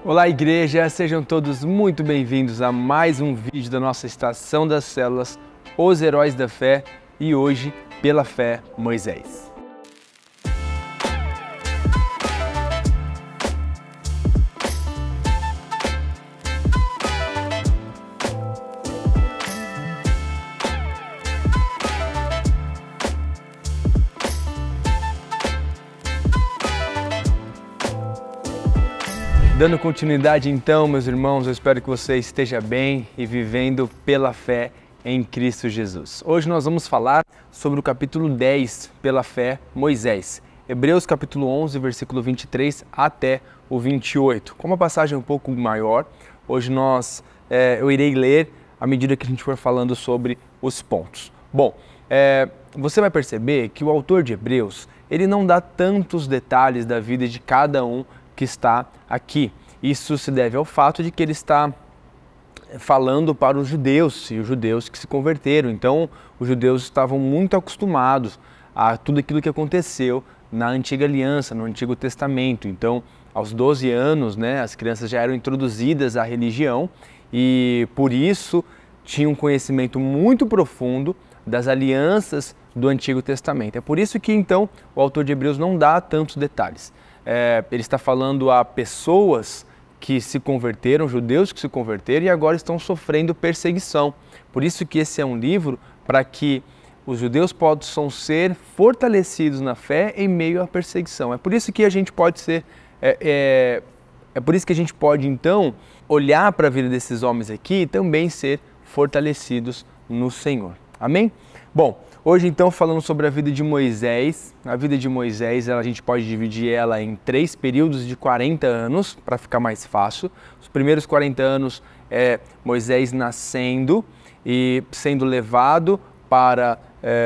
Olá, igreja! Sejam todos muito bem-vindos a mais um vídeo da nossa Estação das Células, Os Heróis da Fé, e hoje, pela fé, Moisés. Dando continuidade então, meus irmãos, eu espero que você esteja bem e vivendo pela fé em Cristo Jesus. Hoje nós vamos falar sobre o capítulo 10, pela fé, Moisés. Hebreus capítulo 11, versículo 23 até o 28. Com uma passagem um pouco maior, hoje eu irei ler à medida que a gente for falando sobre os pontos. Bom, você vai perceber que o autor de Hebreus, ele não dá tantos detalhes da vida de cada um que está aqui. Isso se deve ao fato de que ele está falando para os judeus e os judeus que se converteram. Então, os judeus estavam muito acostumados a tudo aquilo que aconteceu na Antiga Aliança, no Antigo Testamento. Então, aos 12 anos, as crianças já eram introduzidas à religião e, por isso, tinham um conhecimento muito profundo das alianças do Antigo Testamento. É por isso que, então, o autor de Hebreus não dá tantos detalhes. Ele está falando a pessoas que se converteram, judeus que se converteram e agora estão sofrendo perseguição. Por isso que esse é um livro para que os judeus possam ser fortalecidos na fé em meio à perseguição. É por isso que a gente pode por isso que a gente pode então olhar para a vida desses homens aqui e também ser fortalecidos no Senhor. Amém? Bom, hoje então falando sobre a vida de Moisés. A vida de Moisés, a gente pode dividir ela em 3 períodos de 40 anos, para ficar mais fácil. Os primeiros 40 anos é Moisés nascendo e sendo levado para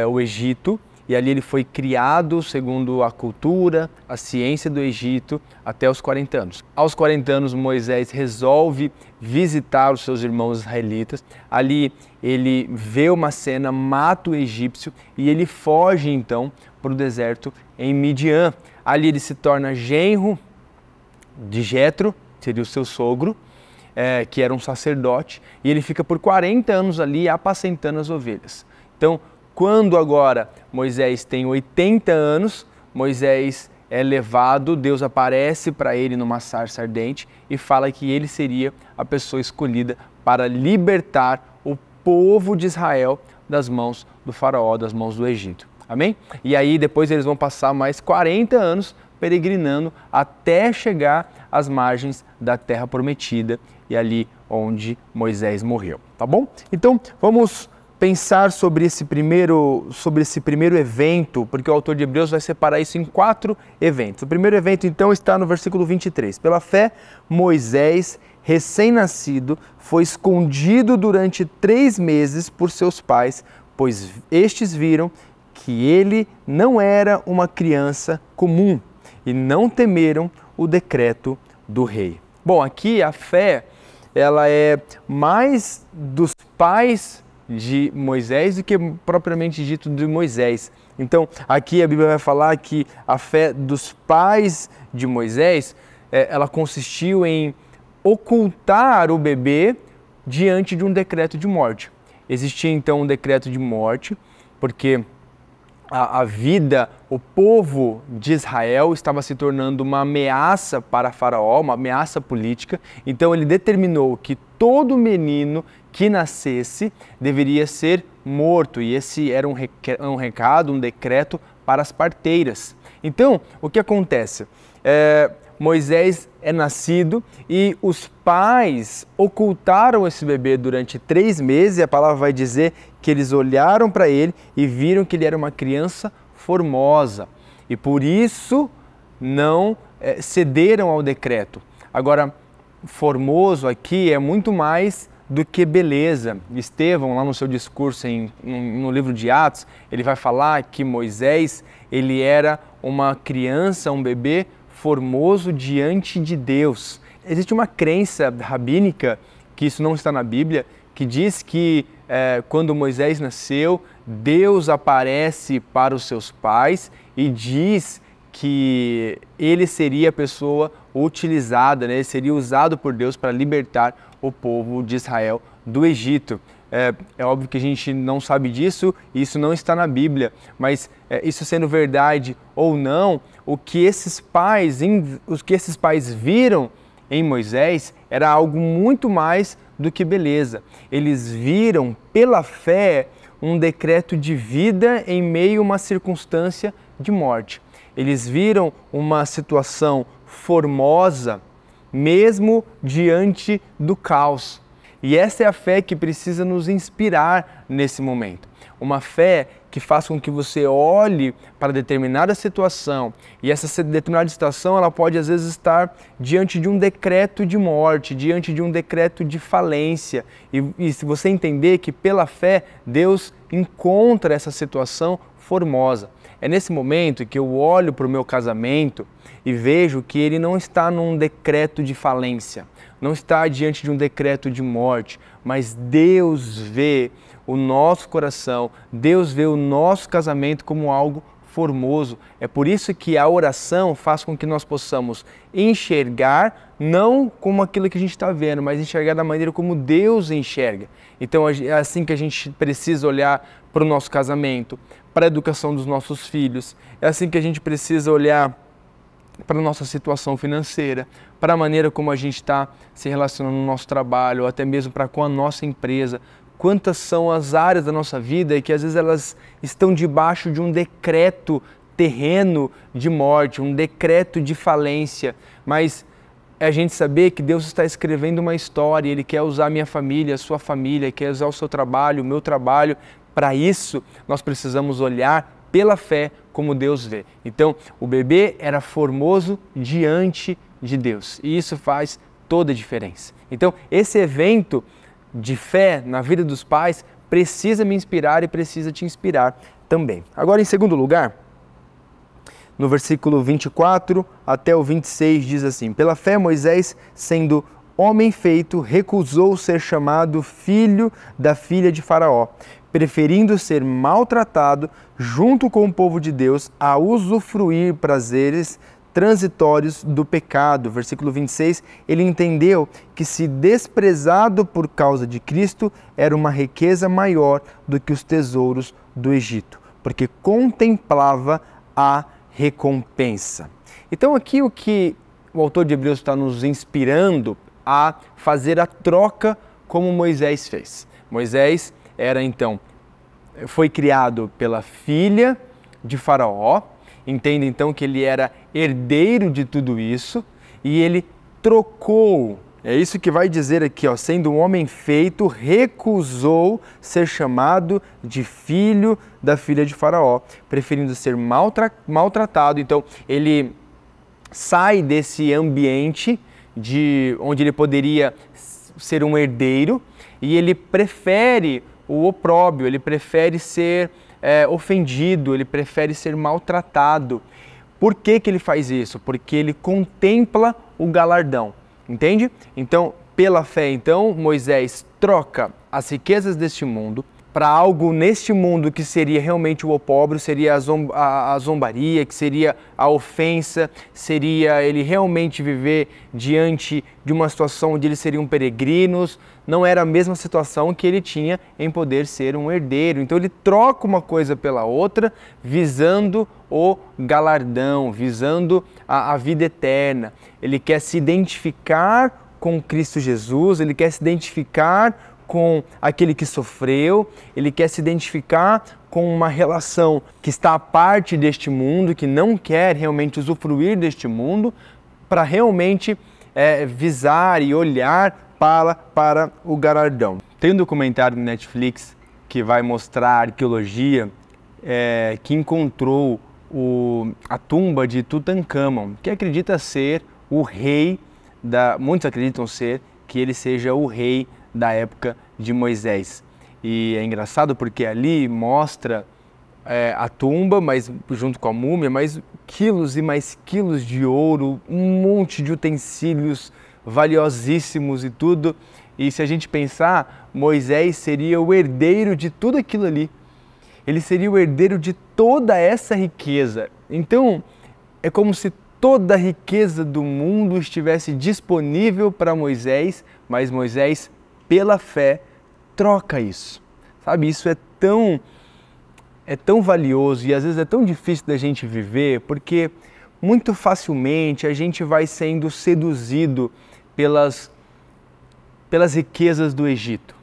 o Egito, e ali ele foi criado segundo a cultura, a ciência do Egito, até os 40 anos. Aos 40 anos, Moisés resolve visitar os seus irmãos israelitas. Ali ele vê uma cena, mata o egípcio e ele foge então para o deserto em Midian. Ali ele se torna genro de Jetro, seria o seu sogro, que era um sacerdote, e ele fica por 40 anos ali apacentando as ovelhas. Então, quando agora Moisés tem 80 anos, Moisés é levado, Deus aparece para ele numa sarça ardente e fala que ele seria a pessoa escolhida para libertar o povo de Israel das mãos do faraó, das mãos do Egito. Amém? E aí depois eles vão passar mais 40 anos peregrinando até chegar às margens da Terra Prometida e ali onde Moisés morreu. Tá bom? Então vamos pensar sobre esse primeiro evento, porque o autor de Hebreus vai separar isso em 4 eventos. O primeiro evento, então, está no versículo 23. Pela fé, Moisés, recém-nascido, foi escondido durante 3 meses por seus pais, pois estes viram que ele não era uma criança comum e não temeram o decreto do rei. Bom, aqui a fé, ela é mais dos pais de Moisés do que propriamente dito de Moisés. Então, aqui a Bíblia vai falar que a fé dos pais de Moisés, ela consistiu em ocultar o bebê diante de um decreto de morte. Existia então um decreto de morte, porque a vida, o povo de Israel estava se tornando uma ameaça para Faraó, uma ameaça política. Então ele determinou que todo menino que nascesse deveria ser morto, e esse era um recado, um decreto para as parteiras. Então, o que acontece? Moisés é nascido e os pais ocultaram esse bebê durante 3 meses, e a palavra vai dizer que eles olharam para ele e viram que ele era uma criança formosa, e por isso não cederam ao decreto. Agora, formoso aqui é muito mais do que beleza. Estevão, lá no seu discurso no livro de Atos, ele vai falar que Moisés, ele era uma criança, um bebê formoso diante de Deus. Existe uma crença rabínica, que isso não está na Bíblia, que diz que quando Moisés nasceu, Deus aparece para os seus pais e diz que ele seria a pessoa utilizada, né? Ele seria usado por Deus para libertar o povo de Israel do Egito. É óbvio que a gente não sabe disso, e isso não está na Bíblia, mas isso sendo verdade ou não, o que esses pais viram em Moisés era algo muito mais do que beleza. Eles viram pela fé um decreto de vida em meio a uma circunstância de morte. Eles viram uma situação formosa mesmo diante do caos. E essa é a fé que precisa nos inspirar nesse momento. Uma fé que faça com que você olhe para determinada situação, e essa determinada situação ela pode às vezes estar diante de um decreto de morte, diante de um decreto de falência. E se você entender que pela fé Deus encontra essa situação formosa. É nesse momento que eu olho para o meu casamento e vejo que ele não está num decreto de falência, não está diante de um decreto de morte, mas Deus vê o nosso coração, Deus vê o nosso casamento como algo formoso. É por isso que a oração faz com que nós possamos enxergar, não como aquilo que a gente está vendo, mas enxergar da maneira como Deus enxerga. Então é assim que a gente precisa olhar para o nosso casamento, para a educação dos nossos filhos, é assim que a gente precisa olhar para a nossa situação financeira, para a maneira como a gente está se relacionando no nosso trabalho, ou até mesmo para com a nossa empresa. Quantas são as áreas da nossa vida e que às vezes elas estão debaixo de um decreto terreno de morte, um decreto de falência, mas é a gente saber que Deus está escrevendo uma história, Ele quer usar a minha família, a sua família, quer usar o seu trabalho, o meu trabalho. Para isso, nós precisamos olhar pela fé como Deus vê. Então, o bebê era formoso diante de Deus, e isso faz toda a diferença. Então, esse evento de fé na vida dos pais precisa me inspirar e precisa te inspirar também. Agora, em segundo lugar, no versículo 24 até o 26 diz assim: pela fé Moisés, sendo homem feito, recusou ser chamado filho da filha de Faraó, preferindo ser maltratado junto com o povo de Deus a usufruir prazeres transitórios do pecado. Versículo 26, ele entendeu que se desprezado por causa de Cristo, era uma riqueza maior do que os tesouros do Egito, porque contemplava a recompensa. Então aqui o que o autor de Hebreus está nos inspirando a fazer a troca como Moisés fez. Moisés foi criado pela filha de Faraó, entende então que ele era herdeiro de tudo isso, e ele trocou, é isso que vai dizer aqui, ó, sendo um homem feito, recusou ser chamado de filho da filha de Faraó, preferindo ser maltratado. Então ele sai desse ambiente onde ele poderia ser um herdeiro, e ele prefere o opróbrio, ele prefere ser ofendido, ele prefere ser maltratado. Por que que ele faz isso? Porque ele contempla o galardão, entende? Então, pela fé, então, Moisés troca as riquezas deste mundo para algo neste mundo que seria realmente o opróbrio, seria a zombaria, que seria a ofensa, seria ele realmente viver diante de uma situação onde eles seriam peregrinos. Não era a mesma situação que ele tinha em poder ser um herdeiro. Então ele troca uma coisa pela outra, visando o galardão, visando a vida eterna. Ele quer se identificar com Cristo Jesus, ele quer se identificar com aquele que sofreu, ele quer se identificar com uma relação que está à parte deste mundo, que não quer realmente usufruir deste mundo, para realmente visar e olhar para o galardão. Tem um documentário no Netflix que vai mostrar a arqueologia que encontrou a tumba de Tutancâmon, que acredita ser o rei, muitos acreditam ser que ele seja o rei da época de Moisés. E é engraçado porque ali mostra a tumba, mas junto com a múmia, mas quilos e mais quilos de ouro, um monte de utensílios valiosíssimos e tudo. E se a gente pensar, Moisés seria o herdeiro de tudo aquilo ali. Ele seria o herdeiro de toda essa riqueza. Então, é como se toda a riqueza do mundo estivesse disponível para Moisés, mas Moisés, pela fé, troca isso. Sabe, isso é tão valioso e às vezes é tão difícil da gente viver, porque muito facilmente a gente vai sendo seduzido pelas riquezas do Egito.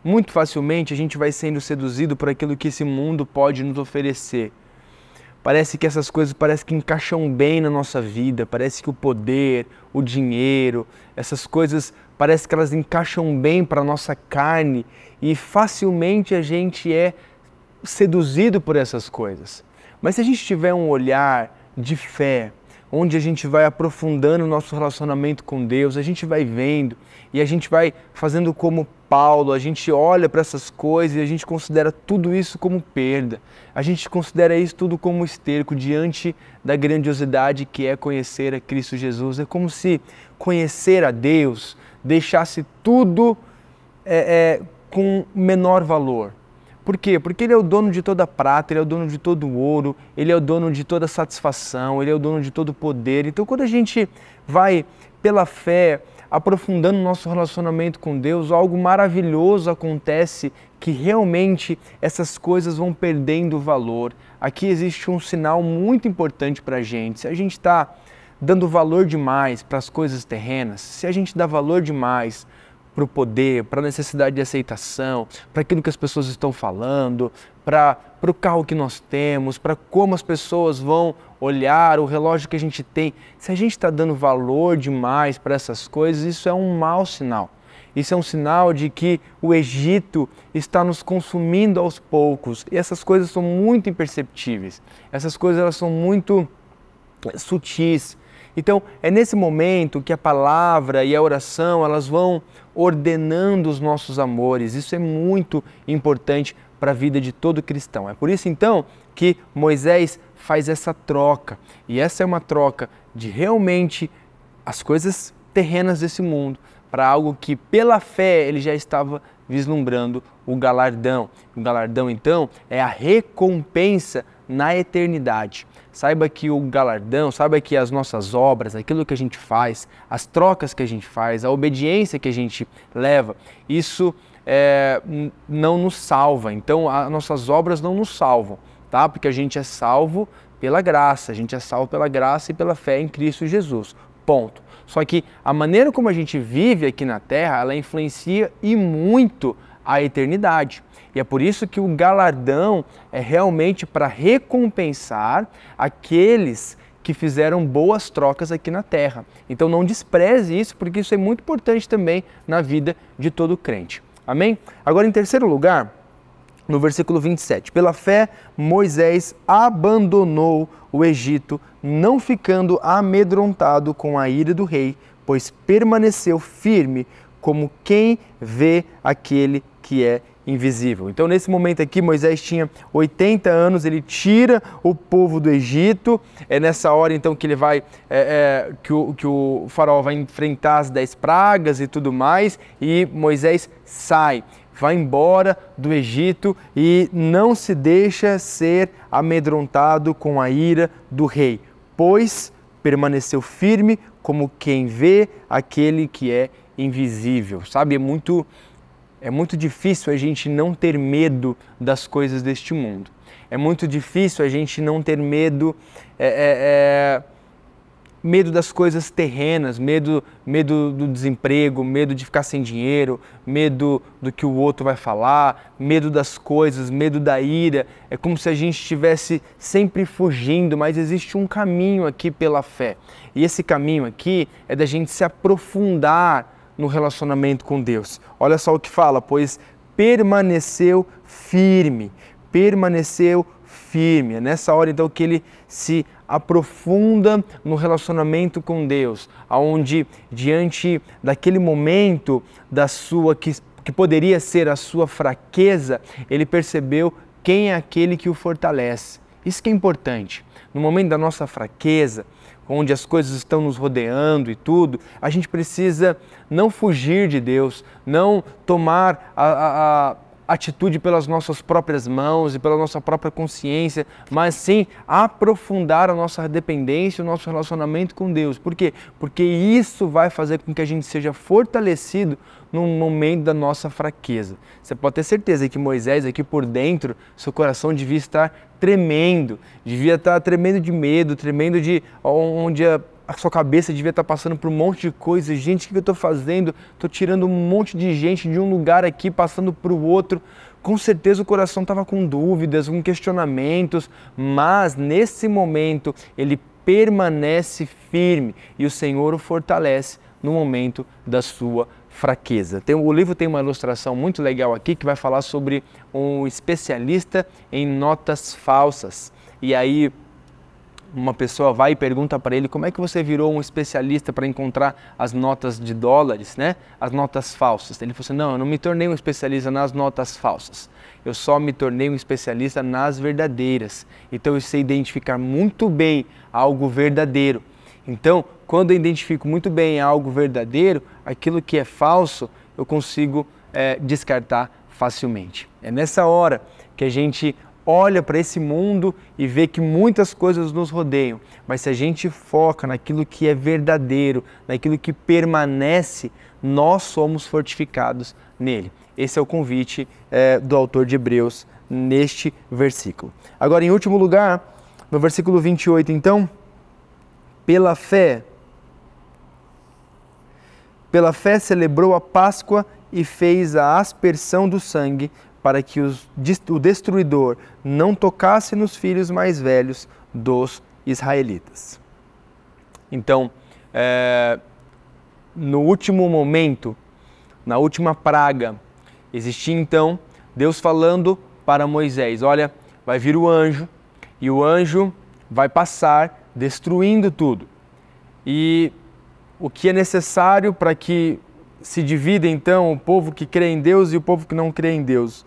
Muito facilmente a gente vai sendo seduzido por aquilo que esse mundo pode nos oferecer. Parece que essas coisas que encaixam bem na nossa vida, parece que o poder, o dinheiro, essas coisas parece que elas encaixam bem para a nossa carne e facilmente a gente é seduzido por essas coisas. Mas se a gente tiver um olhar de fé, onde a gente vai aprofundando o nosso relacionamento com Deus, a gente vai vendo e a gente vai fazendo como Paulo, a gente olha para essas coisas e a gente considera tudo isso como perda. A gente considera isso tudo como esterco diante da grandiosidade que é conhecer a Cristo Jesus. É como se conhecer a Deus deixasse tudo com menor valor. Por quê? Porque Ele é o dono de toda a prata, Ele é o dono de todo o ouro, Ele é o dono de toda a satisfação, Ele é o dono de todo o poder. Então, quando a gente vai, pela fé, aprofundando o nosso relacionamento com Deus, algo maravilhoso acontece, que realmente essas coisas vão perdendo valor. Aqui existe um sinal muito importante para a gente. Se a gente está dando valor demais para as coisas terrenas, se a gente dá valor demais para o poder, para a necessidade de aceitação, para aquilo que as pessoas estão falando, para o carro que nós temos, para como as pessoas vão olhar, o relógio que a gente tem. Se a gente está dando valor demais para essas coisas, isso é um mau sinal. Isso é um sinal de que o Egito está nos consumindo aos poucos. E essas coisas são muito imperceptíveis. Essas coisas elas são muito sutis. Então, é nesse momento que a palavra e a oração, elas vão ordenando os nossos amores. Isso é muito importante para a vida de todo cristão. É por isso, então, que Moisés faz essa troca. E essa é uma troca de realmente as coisas terrenas desse mundo para algo que, pela fé, ele já estava vislumbrando o galardão. O galardão, então, é a recompensa na eternidade. Saiba que o galardão, saiba que as nossas obras, aquilo que a gente faz, as trocas que a gente faz, a obediência que a gente leva, isso não nos salva. Então, as nossas obras não nos salvam, tá? Porque a gente é salvo pela graça, a gente é salvo pela graça e pela fé em Cristo Jesus. Ponto. Só que a maneira como a gente vive aqui na Terra, ela influencia e muito a eternidade. E é por isso que o galardão é realmente para recompensar aqueles que fizeram boas trocas aqui na Terra. Então não despreze isso, porque isso é muito importante também na vida de todo crente. Amém? Agora, em terceiro lugar, no versículo 27, pela fé, Moisés abandonou o Egito, não ficando amedrontado com a ira do rei, pois permaneceu firme como quem vê aquele que é invisível. Então, nesse momento aqui, Moisés tinha 80 anos, ele tira o povo do Egito. É nessa hora, então, que ele vai, que o faraó vai enfrentar as 10 pragas e tudo mais, e Moisés sai, vai embora do Egito e não se deixa ser amedrontado com a ira do rei, pois permaneceu firme como quem vê aquele que é invisível. Sabe, é muito difícil a gente não ter medo das coisas deste mundo. É muito difícil a gente não ter medo, medo das coisas terrenas, medo do desemprego, medo de ficar sem dinheiro, medo do que o outro vai falar, medo das coisas, medo da ira. É como se a gente estivesse sempre fugindo, mas existe um caminho aqui pela fé. E esse caminho aqui é da gente se aprofundar no relacionamento com Deus. Olha só o que fala, pois permaneceu firme, permaneceu firme. É nessa hora então que ele se aprofunda no relacionamento com Deus, aonde diante daquele momento da sua que poderia ser a sua fraqueza, ele percebeu quem é aquele que o fortalece. Isso que é importante. No momento da nossa fraqueza, onde as coisas estão nos rodeando e tudo, a gente precisa não fugir de Deus, não tomar atitude pelas nossas próprias mãos e pela nossa própria consciência, mas sim aprofundar a nossa dependência, o nosso relacionamento com Deus. Por quê? Porque isso vai fazer com que a gente seja fortalecido no momento da nossa fraqueza. Você pode ter certeza que Moisés, aqui por dentro, seu coração devia estar tremendo de medo, tremendo de onde a sua cabeça devia estar passando por um monte de coisas. Gente, o que eu estou fazendo? Estou tirando um monte de gente de um lugar aqui, passando para o outro. Com certeza o coração estava com dúvidas, com questionamentos, mas nesse momento ele permanece firme e o Senhor o fortalece no momento da sua fraqueza. O livro tem uma ilustração muito legal aqui que vai falar sobre um especialista em notas falsas. E aí uma pessoa vai e pergunta para ele como é que você virou um especialista para encontrar as notas de dólares, né? As notas falsas. Ele falou assim, não, eu não me tornei um especialista nas notas falsas. Eu só me tornei um especialista nas verdadeiras. Então eu sei identificar muito bem algo verdadeiro. Então, quando eu identifico muito bem algo verdadeiro, aquilo que é falso, eu consigo descartar facilmente. É nessa hora que a gente olha para esse mundo e vê que muitas coisas nos rodeiam, mas se a gente foca naquilo que é verdadeiro, naquilo que permanece, nós somos fortificados nele. Esse é o convite do autor de Hebreus neste versículo. Agora, em último lugar, no versículo 28, então, pela fé celebrou a Páscoa e fez a aspersão do sangue, para que o destruidor não tocasse nos filhos mais velhos dos israelitas. Então, no último momento, na última praga, existia então Deus falando para Moisés, olha, vai vir o anjo, e o anjo vai passar destruindo tudo. E o que é necessário para que se divida então o povo que crê em Deus e o povo que não crê em Deus?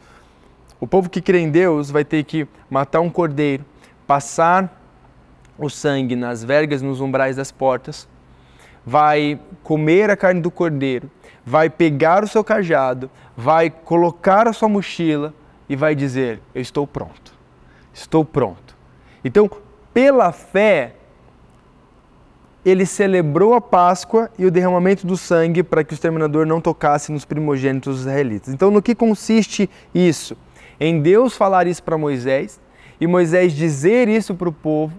O povo que crê em Deus vai ter que matar um cordeiro, passar o sangue nas vergas, nos umbrais das portas, vai comer a carne do cordeiro, vai pegar o seu cajado, vai colocar a sua mochila e vai dizer, eu estou pronto, estou pronto. Então, pela fé, ele celebrou a Páscoa e o derramamento do sangue para que o exterminador não tocasse nos primogênitos israelitas. Então, no que consiste isso? Em Deus falar isso para Moisés, e Moisés dizer isso para o povo,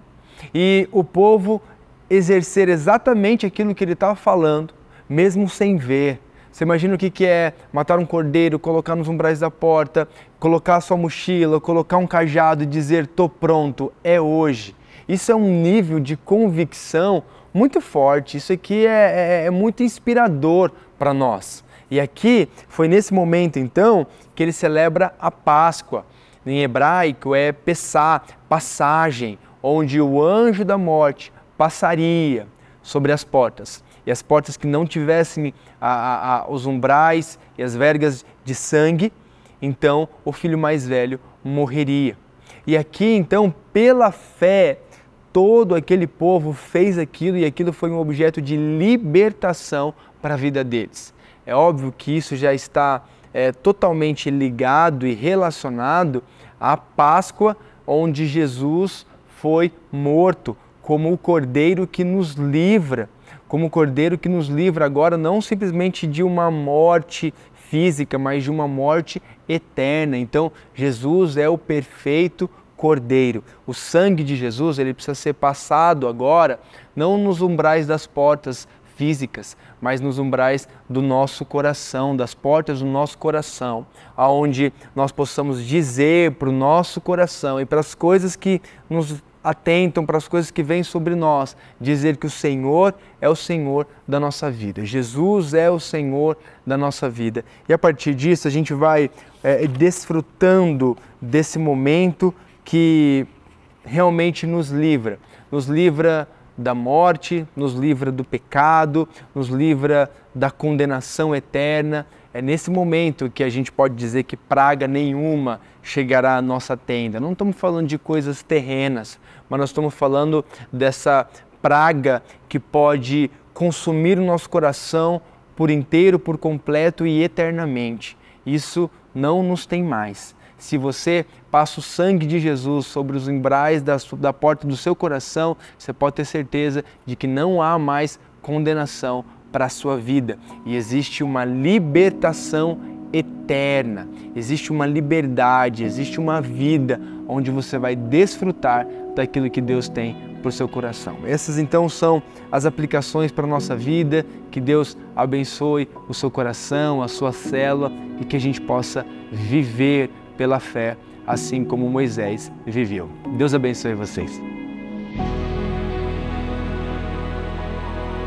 e o povo exercer exatamente aquilo que ele estava falando, mesmo sem ver. Você imagina o que é matar um cordeiro, colocar nos umbrais da porta, colocar a sua mochila, colocar um cajado e dizer, estou pronto, é hoje. Isso é um nível de convicção muito forte, isso aqui é muito inspirador para nós. E aqui foi nesse momento então que ele celebra a Páscoa. Em hebraico é Pessá, passagem, onde o anjo da morte passaria sobre as portas. E as portas que não tivessem os umbrais e as vergas de sangue, então o filho mais velho morreria. E aqui então, pela fé, todo aquele povo fez aquilo e aquilo foi um objeto de libertação para a vida deles. É óbvio que isso já está totalmente ligado e relacionado à Páscoa, onde Jesus foi morto como o Cordeiro que nos livra, como o Cordeiro que nos livra agora não simplesmente de uma morte física, mas de uma morte eterna. Então, Jesus é o perfeito Cordeiro. O sangue de Jesus, ele precisa ser passado agora, não nos umbrais das portas físicas, mas nos umbrais do nosso coração, das portas do nosso coração, aonde nós possamos dizer para o nosso coração e para as coisas que nos atentam, para as coisas que vêm sobre nós, dizer que o Senhor é o Senhor da nossa vida. Jesus é o Senhor da nossa vida. E a partir disso a gente vai desfrutando desse momento que realmente nos livra da morte, nos livra do pecado, nos livra da condenação eterna. É nesse momento que a gente pode dizer que praga nenhuma chegará à nossa tenda. Não estamos falando de coisas terrenas, mas nós estamos falando dessa praga que pode consumir o nosso coração por inteiro, por completo e eternamente. Isso não nos tem mais. Se você passa o sangue de Jesus sobre os umbrais da porta do seu coração, você pode ter certeza de que não há mais condenação para a sua vida. E existe uma libertação eterna, existe uma liberdade, existe uma vida onde você vai desfrutar daquilo que Deus tem para o seu coração. Essas então são as aplicações para a nossa vida. Que Deus abençoe o seu coração, a sua célula e que a gente possa viver pela fé, assim como Moisés viveu. Deus abençoe vocês.